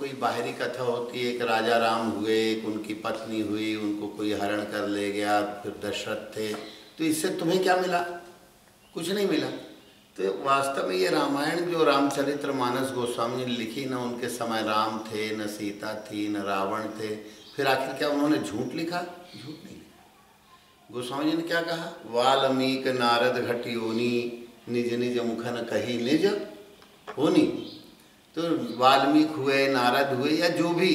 कोई बाहरी कथा होती है, एक राजा राम हुए, एक उनकी पत्नी हुई, उनको कोई हरण कर ले गया, फिर दशरथ थे, तो इससे तुम्हें क्या मिला? कुछ नहीं मिला। तो वास्तव में ये रामायण जो रामचरितमानस गोस्वामी ने लिखी, न उनके समय राम थे, न सीता थी, न रावण थे, फिर आखिर क्या उन्होंने झूठ लिखा? झूठ नहीं लिखा। गोस्वामी जी ने क्या कहा? वाल्मीकि नारद घट योनि, निज निज मुखन कही निज होनी। तो वाल्मीकि हुए, नारद हुए, या जो भी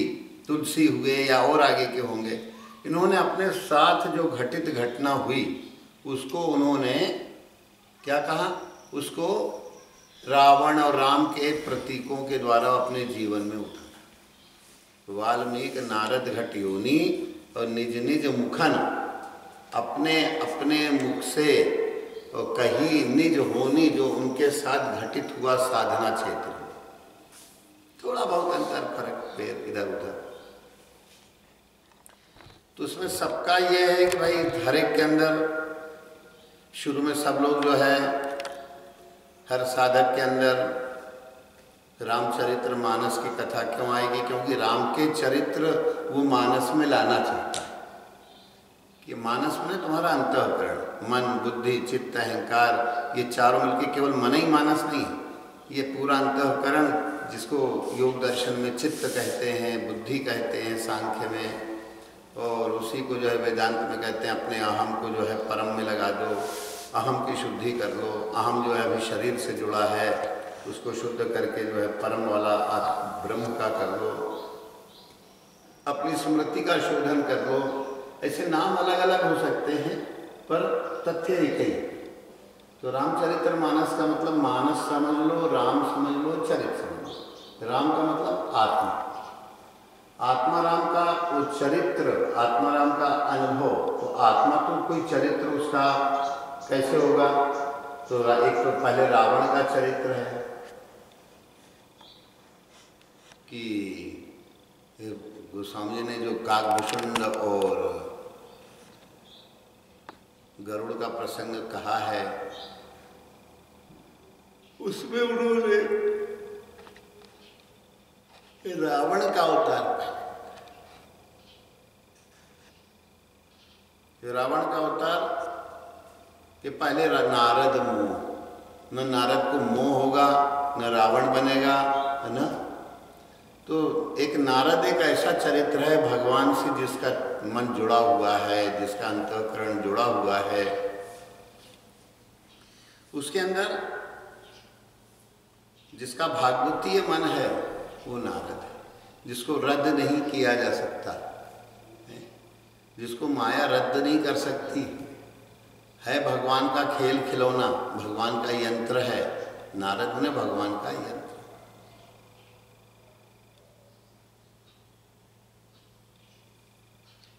तुलसी हुए या और आगे के होंगे, इन्होंने अपने साथ जो घटित घटना हुई उसको उन्होंने क्या कहा? उसको रावण और राम के प्रतीकों के द्वारा अपने जीवन में उतारा। वाल्मीकि नारद घट योनि और निज निज मुखन, अपने अपने मुख से और कहीं निज होनी, जो उनके साथ घटित हुआ साधना क्षेत्र, थोड़ा बहुत अंतर फर्क पेड़ इधर उधर। तो उसमें सबका ये है कि भाई हर एक के अंदर शुरू में सब लोग जो है, हर साधक के अंदर रामचरितमानस की कथा क्यों आएगी? क्योंकि राम के चरित्र वो मानस में लाना चाहता है। कि मानस में तुम्हारा अंतःकरण, मन, बुद्धि, चित्त, अहंकार, ये चारों मिलके केवल मन ही मानस नहीं, ये पूरा अंतःकरण, जिसको योग दर्शन में चित्त कहते हैं, बुद्धि कहते हैं सांख्य में, और उसी को जो है वेदांत में कहते हैं अपने अहम को जो है परम में लगा दो, अहम की शुद्धि कर लो। अहम जो है अभी शरीर से जुड़ा है, उसको शुद्ध करके जो है परम वाला ब्रह्म का कर लो, अपनी स्मृति का शोधन कर लो। ऐसे नाम अलग अलग हो सकते हैं पर तथ्य एक ही। तो रामचरितमानस का मतलब मानस समझ लो, राम समझ लो, चरित समझ लो। राम का मतलब आत्मा, आत्मा राम का वो चरित्र, आत्मा राम का अनुभव। तो आत्मा तो कोई चरित्र उसका कैसे होगा? तो एक तो पहले रावण का चरित्र है कि गोस्वामी जी ने जो काकभूषुंड और गरुड़ का प्रसंग कहा है, उसमें उन्होंने रावण का अवतार पहले, रावण का अवतार कि पहले नारद मोह, न नारद को मोह होगा न रावण बनेगा, है ना। तो एक नारद एक ऐसा चरित्र है भगवान से जिसका मन जुड़ा हुआ है, जिसका अंतःकरण जुड़ा हुआ है। उसके अंदर जिसका भागवतीय मन है वो नारद है, जिसको रद्द नहीं किया जा सकता, जिसको माया रद्द नहीं कर सकती है। भगवान का खेल खिलौना, भगवान का यंत्र है। नारद ने भगवान का यंत्र,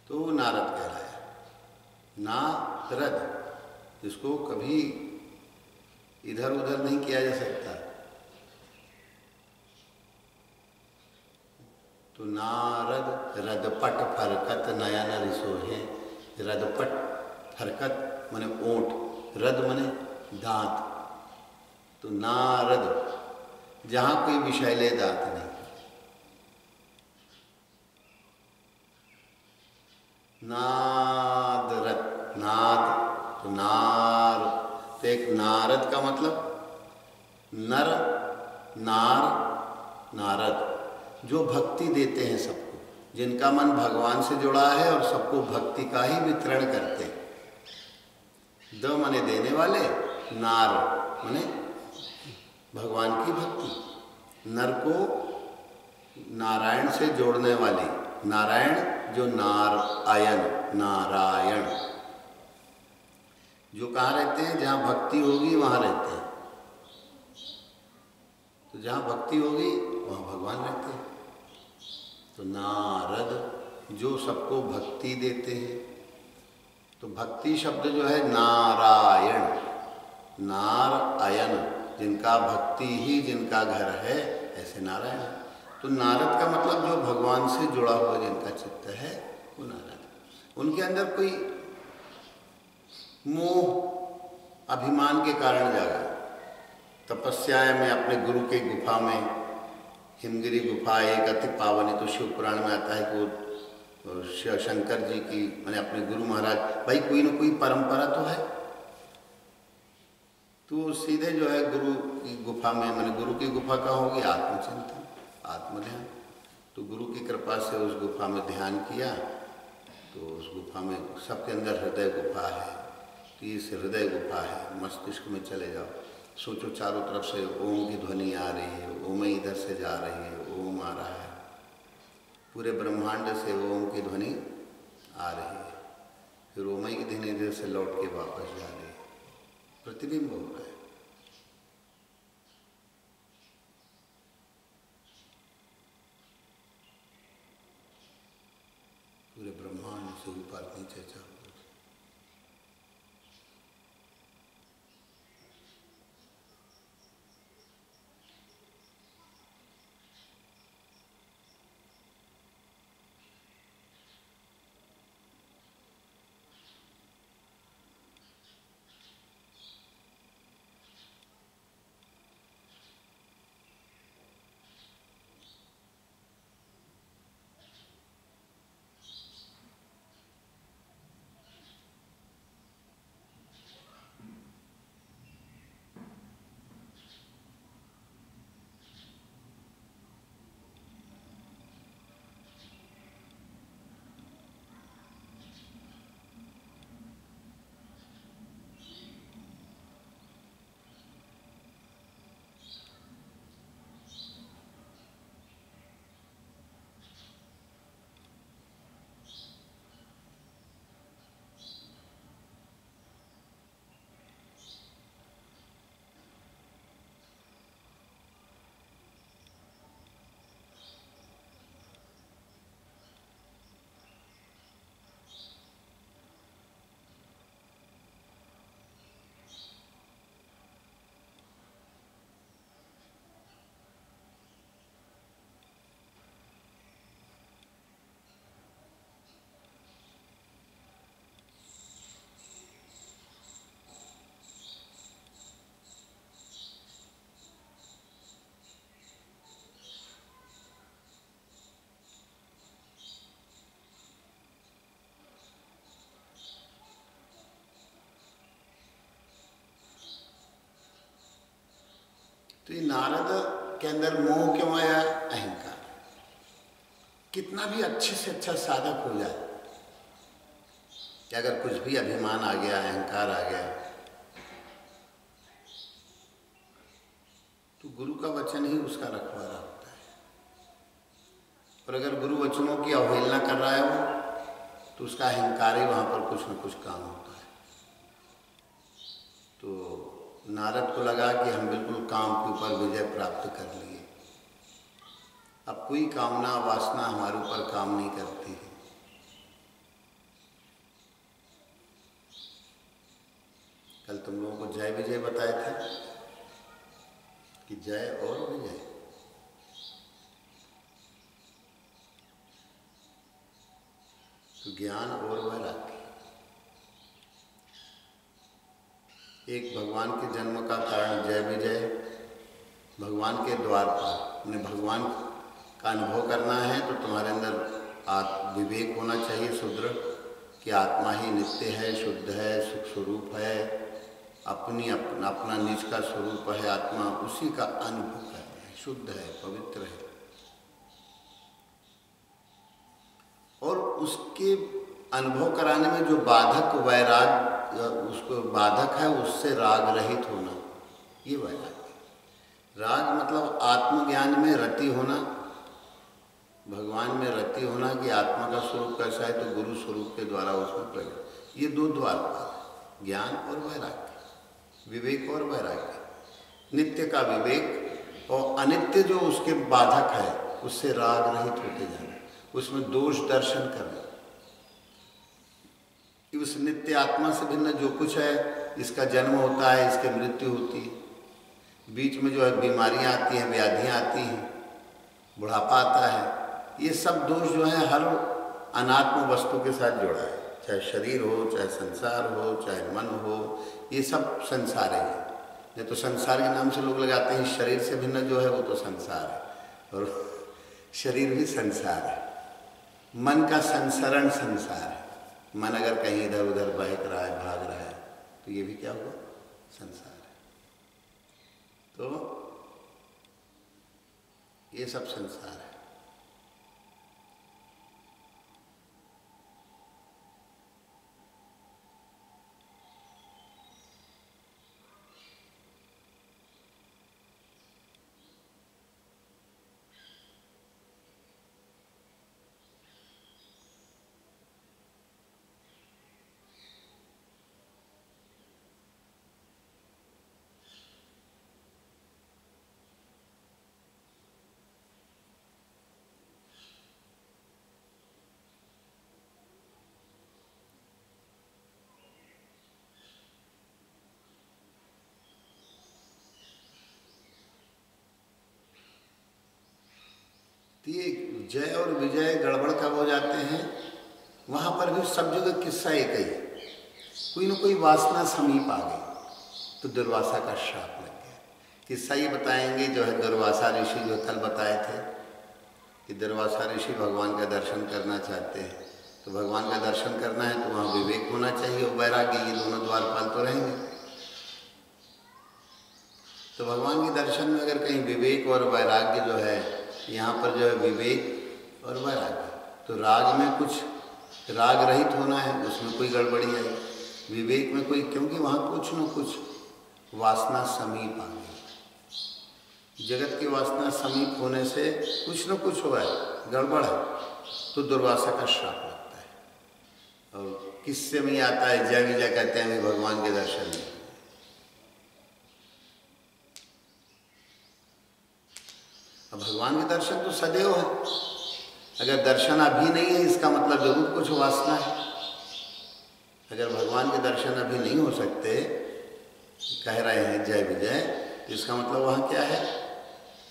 तो वो नारद कहलाया। नारद, जिसको कभी इधर उधर नहीं किया जा सकता। तो नारद रदपट फरकत नयन रिसोहे। रदपट फरकत माने ओंठ, रद माने दांत। तो नारद, जहाँ कोई विषैले दांत नहीं। नादरत, नाद तो नार, तो एक नारद का मतलब नर, नार, नारद, जो भक्ति देते हैं सबको, जिनका मन भगवान से जुड़ा है और सबको भक्ति का ही वितरण करते हैं। द माने देने वाले, नार माने भगवान की भक्ति, नर को नारायण से जोड़ने वाले, नारायण जो नारायण, नारायण जो कहाँ रहते हैं? जहाँ भक्ति होगी वहाँ रहते हैं। तो जहाँ भक्ति होगी वहाँ भगवान रहते हैं। तो नारद जो सबको भक्ति देते हैं। तो भक्ति शब्द जो है नारायण, नारायण, जिनका भक्ति ही जिनका घर है, ऐसे नारायण। तो नारद का मतलब जो भगवान से जुड़ा हुआ जिनका चित्त है वो नारद। उनके अंदर कोई मोह अभिमान के कारण जागा, तपस्या में अपने गुरु के गुफा में हिमगिरी गुफा एक अति पावनी, तो शिव पुराण में आता है कि वो शंकर जी की मैंने अपने गुरु महाराज, भाई कोई ना कोई परंपरा तो है, तो सीधे जो है गुरु की गुफा में, मैंने गुरु की गुफा का होगी आत्मचिंतन, आत्मध्यान। तो गुरु की कृपा से उस गुफा में ध्यान किया, तो उस गुफा में सबके अंदर हृदय गुफा है, तो इस हृदय गुफा है, मस्तिष्क में चले जाओ, सोचो चारों तरफ से ओम की ध्वनि आ रही है, ओम इधर से जा रही है, ओम आ रहा है, पूरे ब्रह्मांड से ओम की ध्वनि आ रही है, फिर ओम की ध्वनि इधर से लौट के वापस जा रही है, प्रतिबिंब हो रहा है। पूरे ब्रह्मांड से ऊपर नीचे चारों तरफ। तो ये नारद के अंदर मोह क्यों आया? अहंकार। कितना भी अच्छे से अच्छा साधक हो जाए कि अगर कुछ भी अभिमान आ गया, अहंकार आ गया, तो गुरु का वचन ही उसका रखवाला होता है। और अगर गुरु वचनों की अवहेलना कर रहा है वो, तो उसका अहंकार ही वहाँ पर कुछ न कुछ काम होता है। तो नारद को लगा कि हम बिल्कुल काम के ऊपर विजय प्राप्त कर लिए, अब कोई कामना वासना हमारे ऊपर काम नहीं करती है। कल तुम लोगों को जय विजय बताए थे कि जय और विजय। तो ज्ञान और वैराग्य, एक भगवान के जन्म का कारण जय विजय, भगवान के द्वार पर उन्हें भगवान का अनुभव करना है तो तुम्हारे अंदर विवेक होना चाहिए सुदृढ़ कि आत्मा ही नित्य है, शुद्ध है, सुख स्वरूप है, अपना निज का स्वरूप है आत्मा, उसी का अनुभव करना है, शुद्ध है, पवित्र है। और उसके अनुभव कराने में जो बाधक वैराग उसको बाधक है, उससे राग रहित होना, ये वैराग्य। राग मतलब आत्मज्ञान में रति होना, भगवान में रति होना कि आत्मा का स्वरूप कैसा है, तो गुरु स्वरूप के द्वारा उसमें प्रकट। ये दो द्वार पर, ज्ञान और वैराग्य, विवेक और वैराग्य। नित्य का विवेक और अनित्य जो उसके बाधक है उससे राग रहित होते जाना, उसमें दोष दर्शन करना कि उस नित्य आत्मा से भिन्न जो कुछ है, इसका जन्म होता है, इसकी मृत्यु होती है, बीच में जो है बीमारियां आती हैं, व्याधियां आती हैं, बुढ़ापा आता है, ये सब दोष जो है हर अनात्म वस्तु के साथ जुड़ा है, चाहे शरीर हो, चाहे संसार हो, चाहे मन हो, ये सब संसार है। नहीं तो संसार के नाम से लोग लगाते हैं, शरीर से भिन्न जो है वो तो संसार है, और शरीर भी संसार है। मन का संसरण संसार है। मन अगर कहीं इधर उधर बहक रहा है, भाग रहा है, तो ये भी क्या हुआ? संसार है। तो ये सब संसार है। ये जय और विजय गड़बड़ कब हो जाते हैं? वहाँ पर भी सब जगह किस्सा एक ही, कोई न कोई वासना समीप आ गई तो दुर्वासा का श्राप लग गया। किस्सा ये बताएंगे जो है दुर्वासा ऋषि, जो कल बताए थे कि दुर्वासा ऋषि भगवान का दर्शन करना चाहते हैं। तो भगवान का दर्शन करना है तो वहाँ विवेक होना चाहिए और वैराग्य, ये दोनों द्वारपाल तो रहेंगे। तो भगवान के दर्शन में अगर कहीं विवेक और वैराग्य जो है, यहाँ पर जो है विवेक और वैराग्य, तो राग में कुछ राग रहित होना है, उसमें कोई गड़बड़ी आई। विवेक में कोई, क्योंकि वहाँ कुछ न कुछ वासना समीप आ गई। जगत की वासना समीप होने से कुछ न कुछ हुआ है, गड़बड़ है, तो दुर्वासा का श्राप लगता है। और किससे में आता है, जय विजय कहते हैं भगवान के दर्शन में। अब भगवान के दर्शन तो सदैव है, अगर दर्शन अभी नहीं है इसका मतलब जरूर कुछ वासना है। अगर भगवान के दर्शन अभी नहीं हो सकते, कह रहे हैं जय विजय, तो इसका मतलब वहाँ क्या है?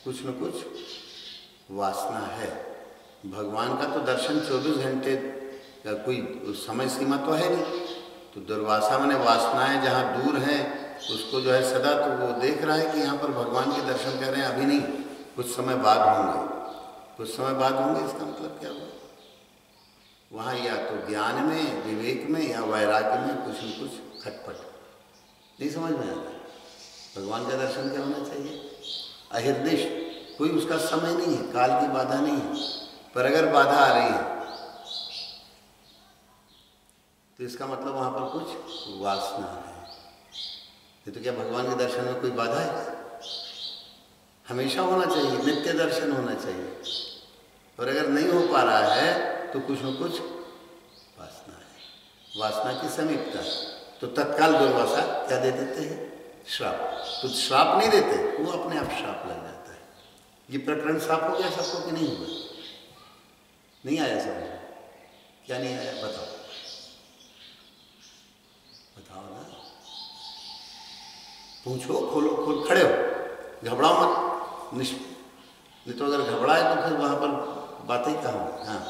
कुछ न कुछ वासना है। भगवान का तो दर्शन 24 घंटे का कोई समय सीमा तो है नहीं। तो दुर्वासा माने वासनाएं जहाँ दूर हैं उसको जो है सदा, तो वो देख रहा है कि यहाँ पर भगवान के दर्शन कर रहे हैं, अभी नहीं, कुछ समय बाद होंगे, कुछ समय बाद होंगे। इसका मतलब क्या हुआ? वहाँ या तो ज्ञान में, विवेक में या वैराग्य में कुछ न कुछ खटपट नहीं समझ में आता। भगवान का दर्शन क्या होना चाहिए? अहिर्दिश, कोई उसका समय नहीं है, काल की बाधा नहीं है। पर अगर बाधा आ रही है तो इसका मतलब वहाँ पर कुछ वासना है। ये तो क्या भगवान के दर्शन में कोई बाधा है? हमेशा होना चाहिए, नित्य दर्शन होना चाहिए। और अगर नहीं हो पा रहा है तो कुछ न कुछ वासना है। वासना की समीपता, तो तत्काल दुर्वासा क्या दे देते हैं? श्राप। तो श्राप नहीं देते, वो अपने आप श्राप लग जाता है। ये प्रकरण साफ हो गया सबको कि नहीं हुआ? नहीं आया समझ? क्या नहीं आया बताओ, बताओ ना, पूछो, खोलो, खोल खड़े हो, घबराओ मत। नहीं तो अगर घबराए तो फिर वहाँ पर बातें कहाँ होंगी। हाँ,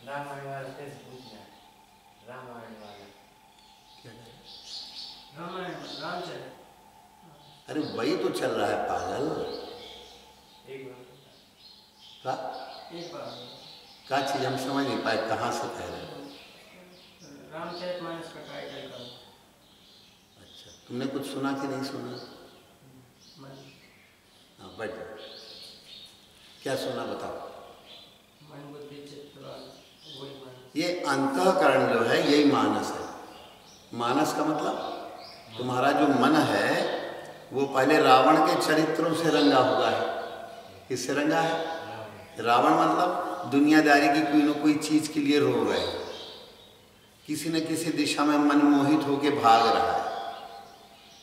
रामायण वाला कैसे पूछना है? रामायण वाला क्या करें? रामायण रामचरित। अरे वही तो चल रहा है पागल। एक बार क्या चीज़ हम समझ नहीं पाए, कहाँ से कह रहे हो? रामचरितमानस का टाइटल का। अच्छा, तुमने कुछ सुना कि नहीं सुना? हाँ, बैठ जाओ। क्या सुना बताओ? मन बुद्धि चित्त वही मानस। ये अंतःकरण जो है यही मानस है। मानस का मतलब तुम्हारा जो मन है वो पहले रावण के चरित्रों से रंगा हुआ है। किससे रंगा है? रावण मतलब दुनियादारी की कोई न कोई चीज के लिए रो रहे, किसी न किसी दिशा में मन मोहित होके भाग रहा है,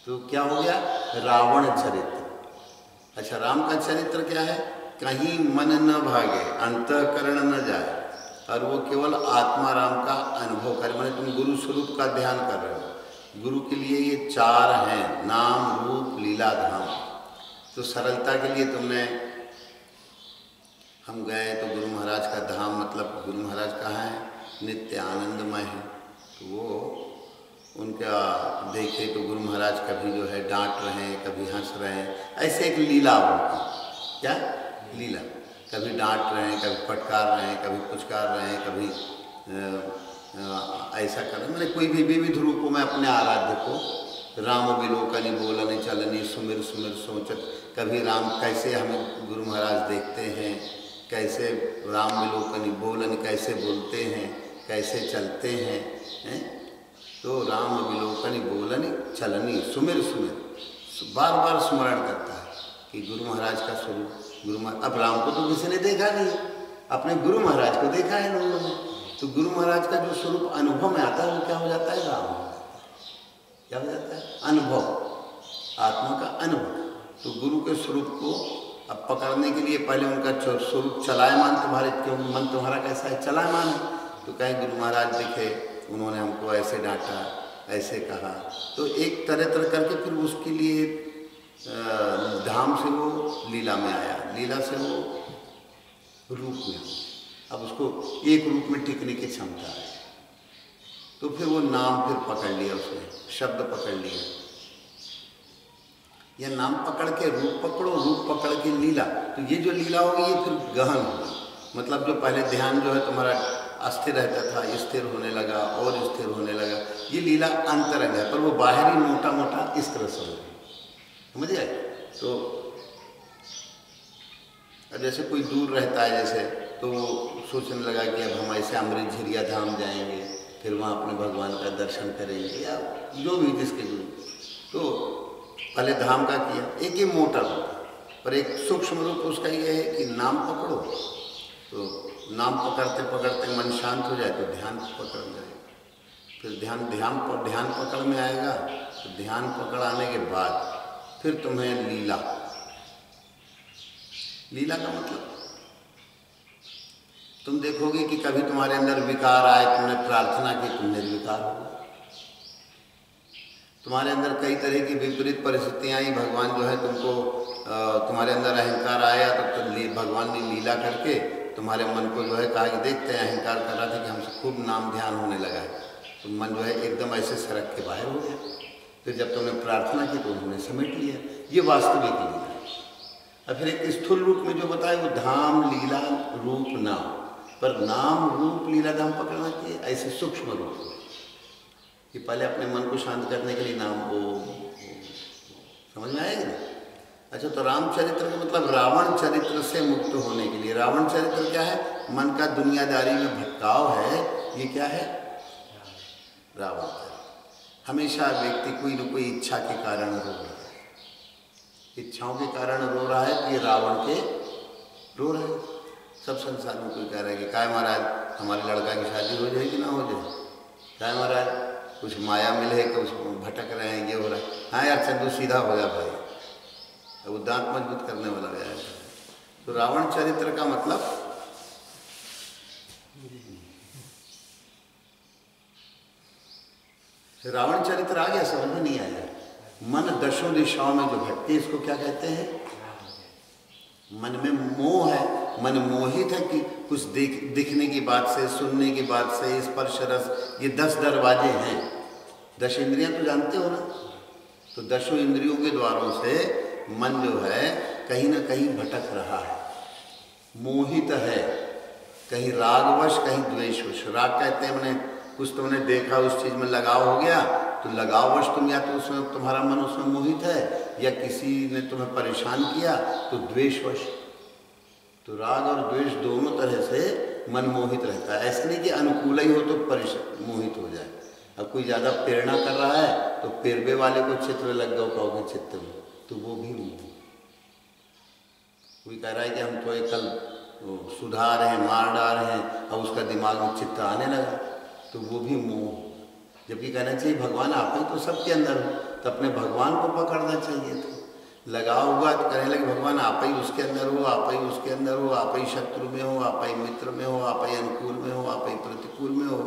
तो क्या हो गया? रावण चरित्र। अच्छा, राम का चरित्र क्या है? कहीं मन न भागे, अंतःकरण न जाए, और वो केवल आत्मा राम का अनुभव करे। माने तुम गुरु स्वरूप का ध्यान कर रहे हो। गुरु के लिए ये चार हैं, नाम रूप लीला धाम। तो सरलता के लिए तुमने, हम गए तो गुरु महाराज का धाम, मतलब गुरु महाराज कहाँ है? नित्य आनंदमय है। तो वो उनका देखे तो गुरु महाराज कभी जो है डांट रहे हैं, कभी हंस रहे हैं, ऐसे एक लीला उनकी। क्या लीला? कभी डांट रहे हैं, कभी फटकार रहे हैं, कभी पुचकार रहे हैं, कभी ऐसा कर रहे हैं। मैंने कोई भी विविध रूपों में अपने आराध्य को राम विलोकनी बोलनी चलनी सुमिर सुमिर सोचत। कभी राम कैसे हमें गुरु महाराज देखते हैं, कैसे राम विलोकनी बोलनी कैसे बोलते हैं, कैसे चलते हैं, हैं? तो राम विलोकनी बोलनी चलनी सुमिर सुमिर, बार बार स्मरण करता है कि गुरु महाराज का स्वरूप। गुरु महाराज, अब राम को तो किसी ने देखा नहीं, अपने गुरु महाराज को देखा है लोगों ने। तो गुरु महाराज का जो स्वरूप अनुभव में आता है वो क्या हो जाता है? राम हो जाता है। क्या हो जाता है? अनुभव, आत्मा का अनुभव। तो गुरु के स्वरूप को अब पकड़ने के लिए पहले उनका स्वरूप चलायमान, तुम्हारे क्यों मन तुम्हारा कैसा है? चलायमान है। तो कहीं गुरु महाराज दिखे, उन्होंने हमको ऐसे डांटा, ऐसे कहा, तो एक तरह तरह करके फिर उसके लिए धाम से वो लीला में आया, लीला से वो रूप में। अब उसको एक रूप में टिकने की क्षमता है, तो फिर वो नाम फिर पकड़ लिया उसने, शब्द पकड़ लिया। यह नाम पकड़ के रूप पकड़ो, रूप पकड़ के लीला। तो ये जो लीला होगी ये फिर गहन होगी। मतलब जो पहले ध्यान जो है तुम्हारा अस्थिर रहता था, स्थिर होने लगा और स्थिर होने लगा। ये लीला अंतरंग है, पर वो बाहरी मोटा मोटा इस तरह से होगी, समझ गए? तो अब जैसे कोई दूर रहता है जैसे, तो सोचने लगा कि अब हम ऐसे अमृत झिरिया धाम जाएंगे, फिर वहाँ अपने भगवान का दर्शन करेंगे, या जो भी जिसके गुरु। तो पहले धाम का किया, एक ये मोटा रूप, पर एक सूक्ष्म रूप उसका ये है कि नाम पकड़ो। तो नाम पकड़ते पकड़ते मन शांत हो जाए तो ध्यान पकड़ जाएगा। फिर ध्यान पकड़ में आएगा। तो ध्यान पकड़ आने के बाद फिर तुम्हें लीला का मतलब तुम देखोगे कि कभी तुम्हारे अंदर विकार आए, तुमने प्रार्थना की, तुम निर्विकार हो गए। तुम्हारे अंदर कई तरह की विपरीत परिस्थितियाँ आई, भगवान जो है तुमको तुम्हारे अंदर अहंकार आया, तो भगवान ने लीला करके तुम्हारे मन को जो है कहा कि देखते हैं, अहंकार कर रहा था कि हमसे खूब नाम ध्यान होने लगा है, तो मन जो है एकदम ऐसे सड़क के बाहर हो गया। फिर जब तुमने प्रार्थना की तो उन्होंने समेट लिया। ये वास्तविक लीला है। और फिर एक स्थूल रूप में जो बताए वो धाम लीला रूप नाम, पर नाम रूप लीला धाम पकड़ना चाहिए। ऐसे सूक्ष्म रूप कि पहले अपने मन को शांत करने के लिए नाम वो समझ में आएगा ना? अच्छा, तो रामचरित्र का मतलब रावण चरित्र से मुक्त होने के लिए। रावण चरित्र क्या है? मन का दुनियादारी में भटकाव है, ये क्या है? रावण चरित्र। हमेशा व्यक्ति कोई न कोई इच्छा के कारण रो रहा है, इच्छाओं के कारण रो रहा है, तो ये रावण के रो रहे हैं। सब संसार में कोई कह रहा है कि काय महाराज हमारे लड़का की शादी हो जाए कि ना हो जाए, काय महाराज कुछ माया मिले, कुछ भटक रहे हैं, ये हो रहा है। हाँ यार चंदू सीधा हो जा भाई, वो दांत मजबूत करने वाला गया है। तो रावण चरित्र का मतलब रावण चरित्र आ गया, समझ में नहीं आया। मन दशों दिशाओं में जो भटके, इसको क्या कहते हैं? मन में मोह है, मन मोहित है कि कुछ दिखने की बात से, सुनने की बात से, स्पर्श रस, ये 10 दरवाजे हैं। 10 इंद्रियां तो जानते हो ना? तो 10 इंद्रियों के द्वारों से मन जो है कहीं ना कहीं भटक रहा है, मोहित है, कहीं रागवश, कहीं द्वेषवश। राग कहते हैं मैंने कुछ तुमने देखा, उस चीज़ में लगाव हो गया, तो लगाववश तुम या तो उसमें तुम्हारा मन उसमें मोहित है, या किसी ने तुम्हें परेशान किया तो द्वेषवश। तो राग और द्वेष दोनों तरह से मन मोहित रहता है। ऐसा नहीं कि अनुकूल ही हो तो मोहित हो जाए। अब कोई ज़्यादा प्रेरणा कर रहा है तो पेरवे वाले को चित्र लग गया कहोगे चित्र में, तो वो भी मोह। कोई कह रहा है कि हम तो एक कल सुधार हैं, मार डाल हैं, अब उसका दिमाग में चित्त आने लगा, तो वो भी मोह। जबकि कहना चाहिए भगवान आप ही तो सबके अंदर हो, तो अपने भगवान को पकड़ना चाहिए। तो लगाव हुआ तो कहने लगे भगवान आप ही उसके अंदर हो, आप ही उसके अंदर हो, आप ही शत्रु में हो, आप ही मित्र में हो, आप ही अनुकूल में हो, आप ही प्रतिकूल में हो।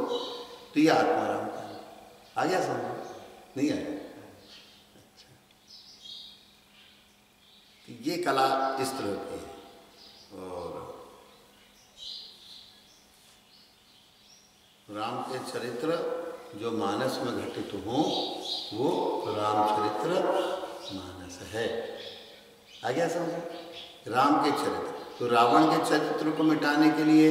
तो ये आत्माराम का आ गया, समझो? नहीं आया? अच्छा, तो ये कला इस तरह की है। और राम के चरित्र जो मानस में घटित हो वो रामचरित्र मानस है। आ गया समझ? राम के चरित्र तो रावण के चरित्र को मिटाने के लिए,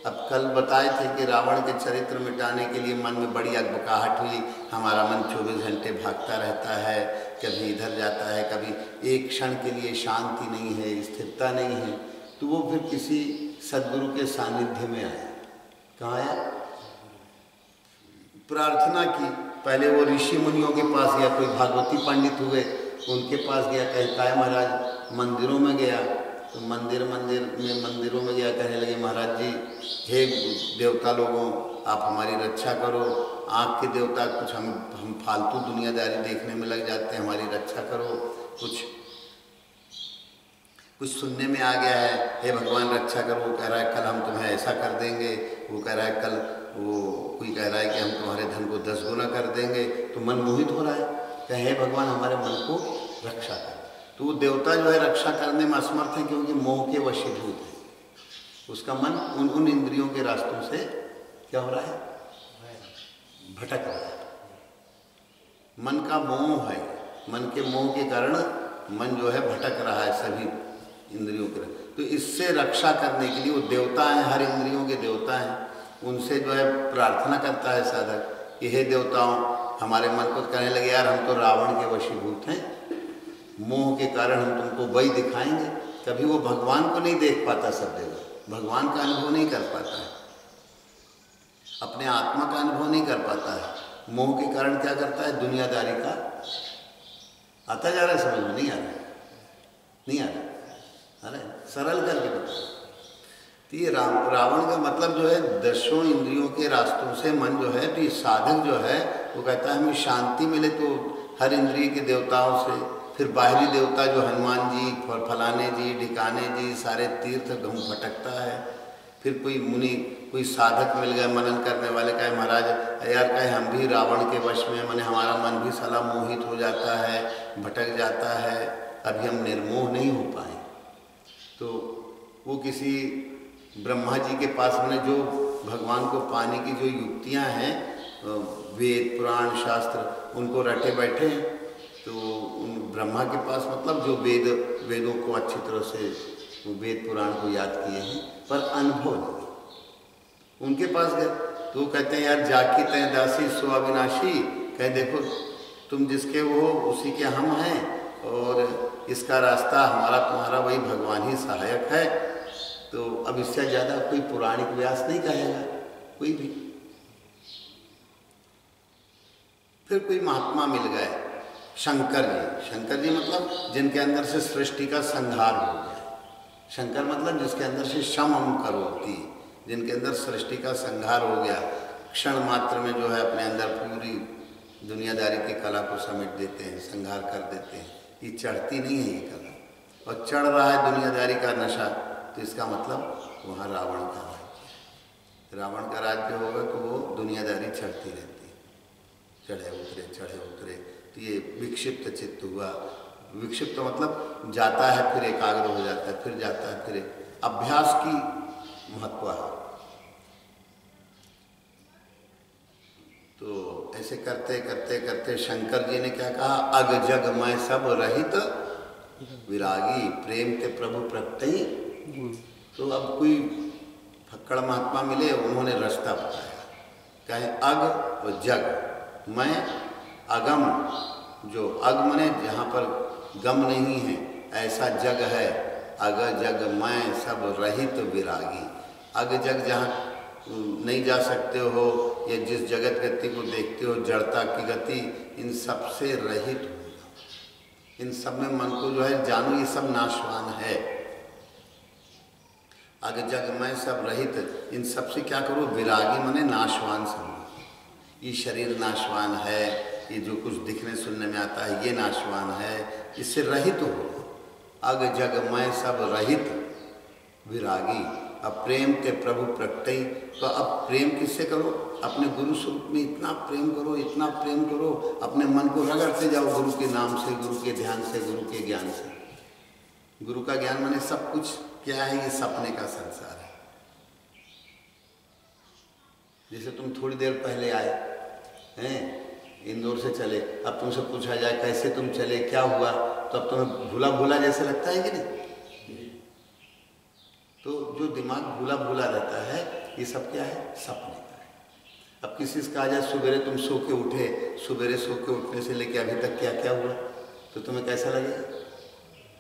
अब कल बताए थे कि रावण के चरित्र मिटाने के लिए मन में बड़ी अकबकाहट हुई, हमारा मन 24 घंटे भागता रहता है, कभी इधर जाता है, कभी एक क्षण के लिए शांति नहीं है, स्थिरता नहीं है। तो वो फिर किसी सद्गुरु के सानिध्य में आया। कहाँ आया? प्रार्थना की। पहले वो ऋषि मुनियों के पास गया, कोई भागवती पंडित हुए उनके पास गया, कहता है महाराज मंदिरों में गया, तो मंदिरों में गया, कहने लगे महाराज जी, हे देवता लोगों आप हमारी रक्षा करो, आँख के देवता, कुछ हम फालतू दुनियादारी देखने में लग जाते हैं, हमारी रक्षा करो, कुछ सुनने में आ गया है, हे भगवान रक्षा करो। वो कह रहा है कल हम तुम्हें ऐसा कर देंगे, वो कह रहा है कल, वो कोई कह रहा है कि हम तुम्हारे धन को 10 गुना कर देंगे। तो मन मोहित हो रहा है, कहे हे भगवान हमारे मन को रक्षा कर। तो वो देवता जो है रक्षा करने में असमर्थ है, क्योंकि मोह के वशीभूत है। उसका मन उन इंद्रियों के रास्तों से क्या हो रहा है? भटक रहा है। मन का मोह है, मन के मोह के कारण मन जो है भटक रहा है सभी इंद्रियों के। तो इससे रक्षा करने के लिए वो देवता हैं, हर इंद्रियों के देवता हैं, उनसे जो है प्रार्थना करता है साधक कि हे देवताओं हमारे मन को, कहने लगे यार हम तो रावण के वशीभूत हैं, मोह के कारण हम तुमको वही दिखाएंगे। कभी वो भगवान को नहीं देख पाता, सब जगह भगवान का अनुभव नहीं कर पाता है, अपने आत्मा का अनुभव नहीं कर पाता है। मोह के कारण क्या करता है? दुनियादारी का आता जा रहा है, समझ में नहीं आ रहा, नहीं आ रहा, अरे सरल करके बता। तो ये रावण का मतलब जो है 10 इंद्रियों के रास्तों से मन जो है, तो ये साधक जो है वो कहता है हमें शांति मिले, तो हर इंद्रिय के देवताओं से, फिर बाहरी देवता जो हनुमान जी, फलाने जी, ढिकाने जी, सारे तीर्थ घूम भटकता है। फिर कोई मुनि, कोई साधक मिल गए मनन करने वाले, कहे महाराज यार कहे हम भी रावण के वश में, माने हमारा मन भी साला मोहित हो जाता है, भटक जाता है, अभी हम निर्मोह नहीं हो पाए। तो वो किसी ब्रह्मा जी के पास, मैंने जो भगवान को पाने की जो युक्तियां हैं, वेद पुराण शास्त्र उनको रटे बैठे हैं, तो उन ब्रह्मा के पास मतलब जो वेदों को अच्छी तरह से वो वेद पुराण को याद किए हैं, पर अनुभव नहीं। उनके पास गए तो वो कहते हैं यार जाकी तय दासी सो अविनाशी, कहे देखो तुम जिसके हो उसी के हम हैं, और इसका रास्ता हमारा तुम्हारा वही भगवान ही सहायक है। तो अब इससे ज़्यादा कोई पुराणिक व्यास नहीं कहेगा कोई भी। फिर कोई महात्मा मिल गए, शंकर जी मतलब जिनके अंदर से सृष्टि का संहार हो गया। शंकर मतलब जिसके अंदर से शम करोति, जिनके अंदर सृष्टि का संहार हो गया, क्षण मात्र में जो है अपने अंदर पूरी दुनियादारी की कला को समेट देते हैं, संहार कर देते हैं। ये चढ़ती नहीं है ये कला, और चढ़ रहा है दुनियादारी का नशा, तो इसका मतलब वहाँ रावण का राज्य, रावण का राज्य होगा तो वो दुनियादारी चढ़ती रहती है, चढ़े उतरे। तो ये विक्षिप्त चित्त हुआ। विक्षिप्त मतलब जाता है फिर एकाग्र हो जाता है, फिर जाता है फिर अभ्यास की महत्व है। तो ऐसे करते करते करते शंकर जी ने क्या कहा, अग जग मैं सब रहित विरागी प्रेम के प्रभु प्रत्यय। तो अब कोई फक्कड़ महात्मा मिले, उन्होंने रास्ता बताया, कहे अग और जग, मैं अगम, जो अग मने जहाँ पर गम नहीं है ऐसा जग है, अग जग मैं सब रहित विरागी। अग जग जहाँ नहीं जा सकते हो, या जिस जगत गति को देखते हो जड़ता की गति, इन सब से रहित हो, इन सब में मन को जो है जानो ये सब नाशवान है। अग जग मैं सब रहित, इन सब से क्या करो, विरागी मने नाशवान समझो। ये शरीर नाशवान है, ये जो कुछ दिखने सुनने में आता है ये नाशवान है, इससे रहित हो। अग जग मैं सब रहित विरागी, अब प्रेम के प्रभु प्रगटई। तो अब प्रेम किससे करो, अपने गुरु स्वरूप में इतना प्रेम करो, इतना प्रेम करो, अपने मन को रगड़ते जाओ गुरु के नाम से, गुरु के ध्यान से, गुरु के ज्ञान से। गुरु का ज्ञान माने सब कुछ क्या है, ये सपने का संसार है। जैसे तुम थोड़ी देर पहले आए हैं, इंदौर से चले, अब तुमसे पूछा जाए कैसे तुम चले, क्या हुआ, तो अब तुम्हें भूला भूला जैसे लगता है कि नहीं? तो जो दिमाग भूला भूला रहता है, ये सब क्या है? सपने का है। अब किसी से कहा जाए सवेरे तुम सो के उठे, सवेरे सो के उठने से लेके अभी तक क्या क्या हुआ, तो तुम्हें कैसा लगेगा?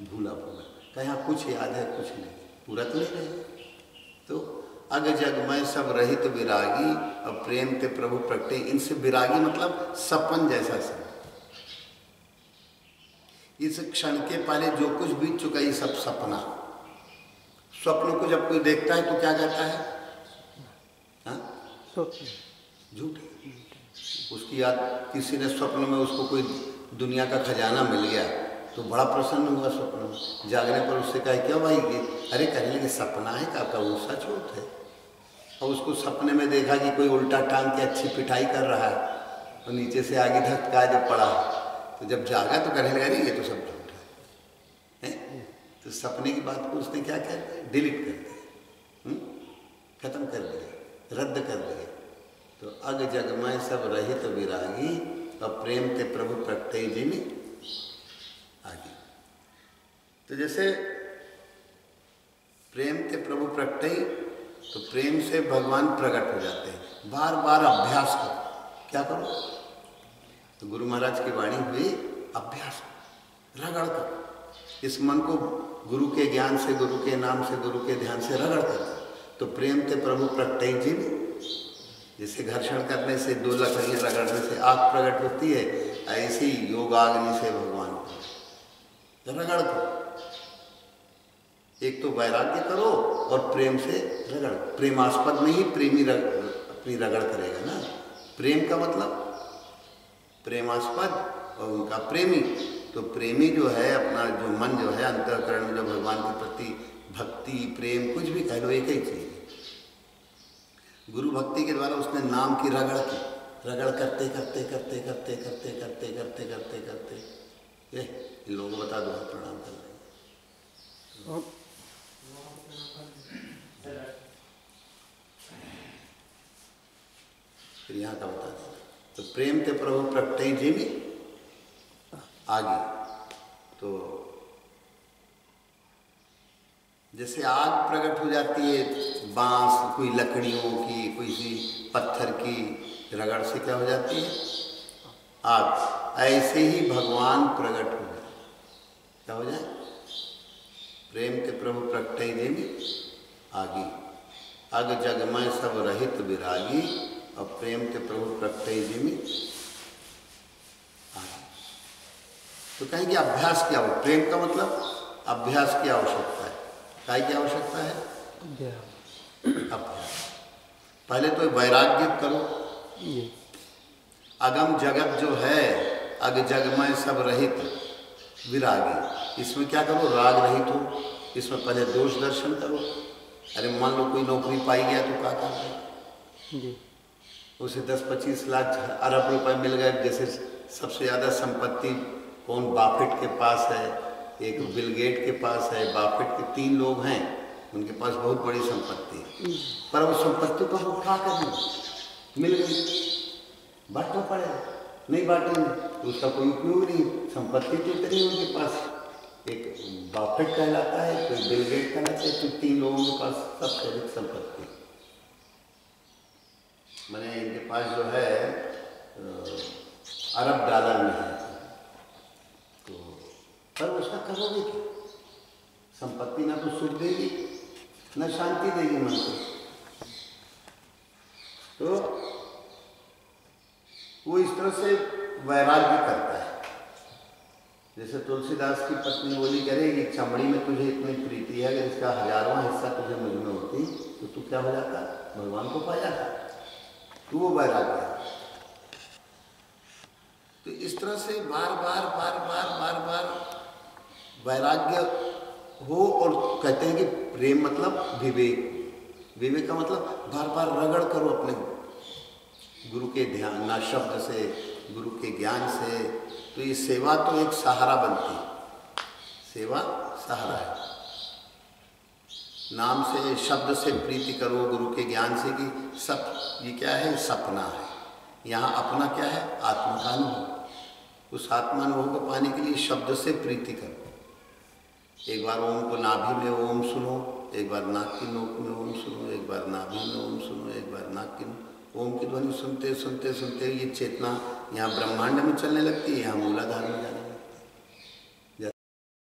भूला भूला, कहीं कुछ याद है कुछ नहीं, पूरा तो नहीं रहेगा। तो अग जग में सब रहित विरागी, अब प्रेम ते प्रभु प्रगटे। इनसे विरागी मतलब सपन जैसा समय। इस क्षण के पहले जो कुछ बीत चुका ये सब सपना। स्वप्न को जब कोई देखता है तो क्या कहता है? झूठ। उसकी याद, किसी ने स्वप्न में उसको कोई दुनिया का खजाना मिल गया तो बड़ा प्रसन्न हुआ स्वप्न में। जागने पर उससे कहा क्या भाई ये? अरे कहने लगे सपना है का? वो सच होता है। और उसको सपने में देखा कि कोई उल्टा टांग के अच्छी पिटाई कर रहा है और नीचे से आगे धक्का जब पड़ा, तो जब जागा तो कहने लगा नहीं ये तो सब झूठ है। तो सपने की बात को उसने क्या कर दिया? डिलीट कर दिया, खत्म कर दिया, रद्द कर दिया। तो अग जग में सब रहित विरागी, और प्रेम ते प्रभु प्रगटे जिन आगे। तो जैसे प्रेम ते प्रभु प्रगटे, तो प्रेम से भगवान प्रकट हो जाते हैं। बार बार अभ्यास करो। क्या करो? तो गुरु महाराज की वाणी हुई, अभ्यास करो, रगड़ करो। इस मन को गुरु के ज्ञान से, गुरु के नाम से, गुरु के ध्यान से रगड़ करो। तो प्रेम ते प्रभु प्रगटे जिन, जैसे घर्षण करने से, दो लकड़ियाँ रगड़ने से आग प्रकट होती है, ऐसी योगाग्नि से भगवान को रगड़ करो। एक तो वैराग्य करो और प्रेम से रगड़। प्रेमास्पद में ही प्रेमी अपनी रगड़ करेगा ना। प्रेम का मतलब प्रेमास्पद और उनका प्रेमी। तो प्रेमी जो है, अपना जो मन जो है, अंतःकरण में जो भगवान के प्रति भक्ति, प्रेम, कुछ भी कह लो, एक ही चीज। गुरु भक्ति के द्वारा उसने नाम की रगड़ की, रगड़ करते करते करते करते करते करते करते करते करते ये इन लोगों को बता दो, प्रणाम कर रहे। फिर यहाँ का बता दें। तो प्रेम ते प्रभु प्रगटे जिन आगे। तो जैसे आग प्रकट हो जाती है, बांस, कोई लकड़ियों की, कोई सी पत्थर की रगड़ से क्या हो जाती है? आग। ऐसे ही भगवान प्रकट हो जाए। क्या हो जाए? प्रेम के प्रभु प्रगटे जिन आगे। अग जग में सब रहित विरागी, और प्रेम के प्रभु प्रगटे जिन आगे। तो कहेंगे अभ्यास क्या हो? प्रेम का मतलब अभ्यास की आवश्यकता है। काय की आवश्यकता है? अभ्यास। पहले तो वैराग्य करो। अगम जगत जो है, अग जग में सब रहित विरागी, इसमें क्या करो? राग रहित हो। इसमें पहले दोष दर्शन करो। अरे मान लो कोई नौकरी पाई गया तो क्या करना? उसे 10-25 लाख अरब रुपए मिल गए। जैसे सबसे ज़्यादा संपत्ति कौन? बाफेट के पास है, एक बिल गेट के पास है। बाफेट के 3 लोग हैं, उनके पास बहुत बड़ी संपत्ति है। पर वो संपत्ति को वो क्या करना? मिल गई, बांटना पड़ेगा। नहीं बांटेंगे तो उसका कोई उपयोग नहीं। संपत्ति तो इतनी उनके पास, एक बाफेट कहलाता है, कोई बिल गेट कहलाता है, तो 3 लोगों के पास सबसे अधिक संपत्ति। मैंने इनके पास जो है अरब डॉलर में है। तो पर उसका करोगे क्या? संपत्ति ना तो सुख देगी ना शांति देगी मन को। तो वो इस तरह से वैराग्य करता है। जैसे तुलसीदास की पत्नी बोली करेगी, चमड़ी में तुझे इतनी प्रीति है, अगर इसका 1000वां हिस्सा तुझे मुझ में होती तो तू क्या हो जाता? भगवान को पा जाता। तो वो वैराग्य। तो इस तरह से बार बार बार बार बार बार वैराग्य हो। और कहते हैं कि प्रेम मतलब विवेक। विवेक का मतलब बार बार रगड़ करो अपने गुरु के ध्यान, ना शब्द से, गुरु के ज्ञान से। तो ये सेवा तो एक सहारा बनती है। सेवा सहारा है। नाम से, शब्द से प्रीति करो, गुरु के ज्ञान से, कि सब ये क्या है? सपना है। यहाँ अपना क्या है? आत्मा का अनुभव। उस आत्मानुभव को पाने के लिए शब्द से प्रीति करो। एक बार ओम को नाभि में ओम सुनो, एक बार नाक की नोक में ओम सुनो, एक बार नाभि में ओम सुनो, एक बार नाक की ओम की ध्वनि सुनते सुनते सुनते ये चेतना यहाँ ब्रह्मांड में चलने लगती है, यहाँ मूलाधार